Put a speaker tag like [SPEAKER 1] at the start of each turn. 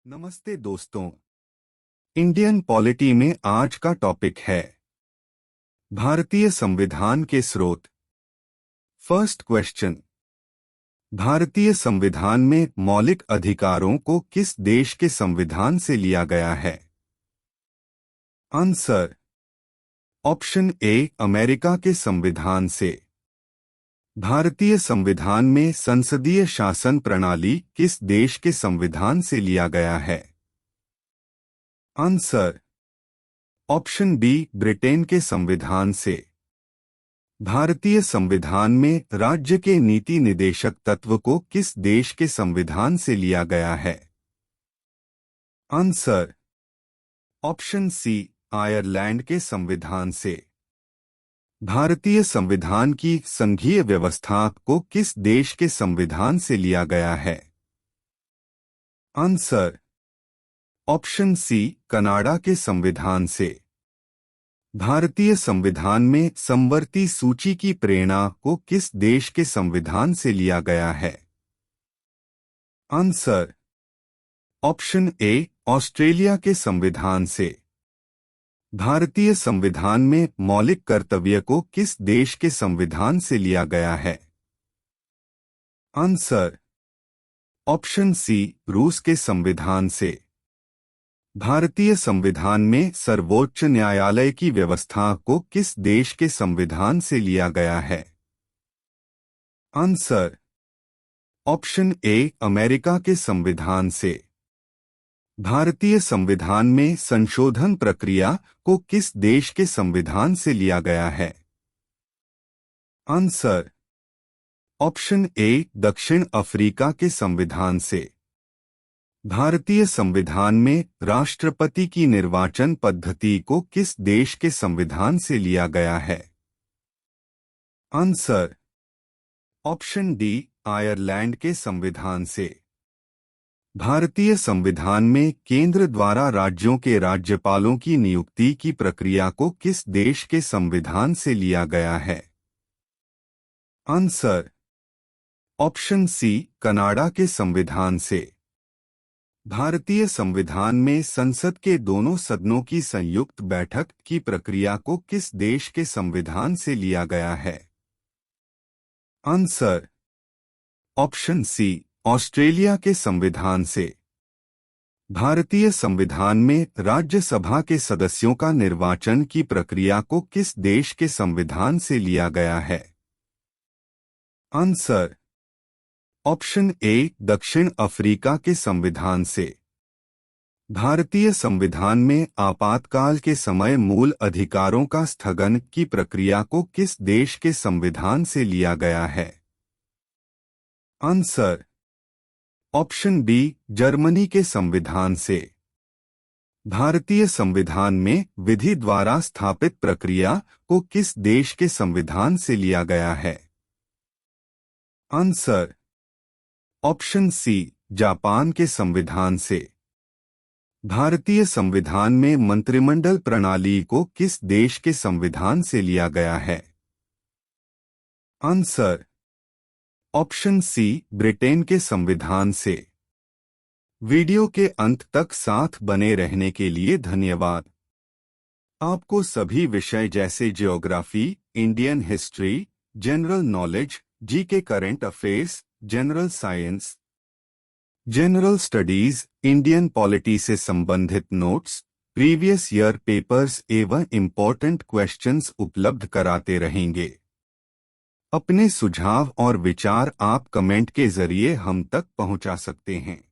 [SPEAKER 1] नमस्ते दोस्तों। Indian polity में आज का टॉपिक है भारतीय संविधान के स्रोत। फर्स्ट क्वेश्चन, भारतीय संविधान में मौलिक अधिकारों को किस देश के संविधान से लिया गया है? आंसर, ऑप्शन ए अमेरिका के संविधान से। भारतीय संविधान में संसदीय शासन प्रणाली किस देश के संविधान से लिया गया है? आंसर, ऑप्शन बी ब्रिटेन के संविधान से। भारतीय संविधान में राज्य के नीति निदेशक तत्व को किस देश के संविधान से लिया गया है? आंसर, ऑप्शन सी आयरलैंड के संविधान से। भारतीय संविधान की संघीय व्यवस्था को किस देश के संविधान से लिया गया है? आंसर, ऑप्शन सी कनाडा के संविधान से। भारतीय संविधान में समवर्ती सूची की प्रेरणा को किस देश के संविधान से लिया गया है? आंसर, ऑप्शन ए ऑस्ट्रेलिया के संविधान से। भारतीय संविधान में मौलिक कर्तव्य को किस देश के संविधान से लिया गया है? आंसर, ऑप्शन सी रूस के संविधान से। भारतीय संविधान में सर्वोच्च न्यायालय की व्यवस्था को किस देश के संविधान से लिया गया है? आंसर, ऑप्शन ए अमेरिका के संविधान से। भारतीय संविधान में संशोधन प्रक्रिया को किस देश के संविधान से लिया गया है? आंसर, ऑप्शन ए दक्षिण अफ्रीका के संविधान से। भारतीय संविधान में राष्ट्रपति की निर्वाचन पद्धति को किस देश के संविधान से लिया गया है? आंसर, ऑप्शन डी आयरलैंड के संविधान से। भारतीय संविधान में केंद्र द्वारा राज्यों के राज्यपालों की नियुक्ति की प्रक्रिया को किस देश के संविधान से लिया गया है? आंसर, ऑप्शन सी कनाडा के संविधान से। भारतीय संविधान में संसद के दोनों सदनों की संयुक्त बैठक की प्रक्रिया को किस देश के संविधान से लिया गया है? आंसर, ऑप्शन सी ऑस्ट्रेलिया के संविधान से। भारतीय संविधान में राज्यसभा के सदस्यों का निर्वाचन की प्रक्रिया को किस देश के संविधान से लिया गया है? आंसर, ऑप्शन ए दक्षिण अफ्रीका के संविधान से। भारतीय संविधान में आपातकाल के समय मूल अधिकारों का स्थगन की प्रक्रिया को किस देश के संविधान से लिया गया है? आंसर, ऑप्शन बी जर्मनी के संविधान से। भारतीय संविधान में विधि द्वारा स्थापित प्रक्रिया को किस देश के संविधान से लिया गया है? आंसर, ऑप्शन सी जापान के संविधान से। भारतीय संविधान में मंत्रिमंडल प्रणाली को किस देश के संविधान से लिया गया है? आंसर, ऑप्शन सी ब्रिटेन के संविधान से। वीडियो के अंत तक साथ बने रहने के लिए धन्यवाद। आपको सभी विषय जैसे geography, Indian history, general knowledge, GK, current affairs, general science, general studies, Indian polity से संबंधित नोट्स, प्रीवियस ईयर पेपर्स एवं इम्पोर्टेंट क्वेश्चंस उपलब्ध कराते रहेंगे। अपने सुझाव और विचार आप कमेंट के जरिए हम तक पहुंचा सकते हैं।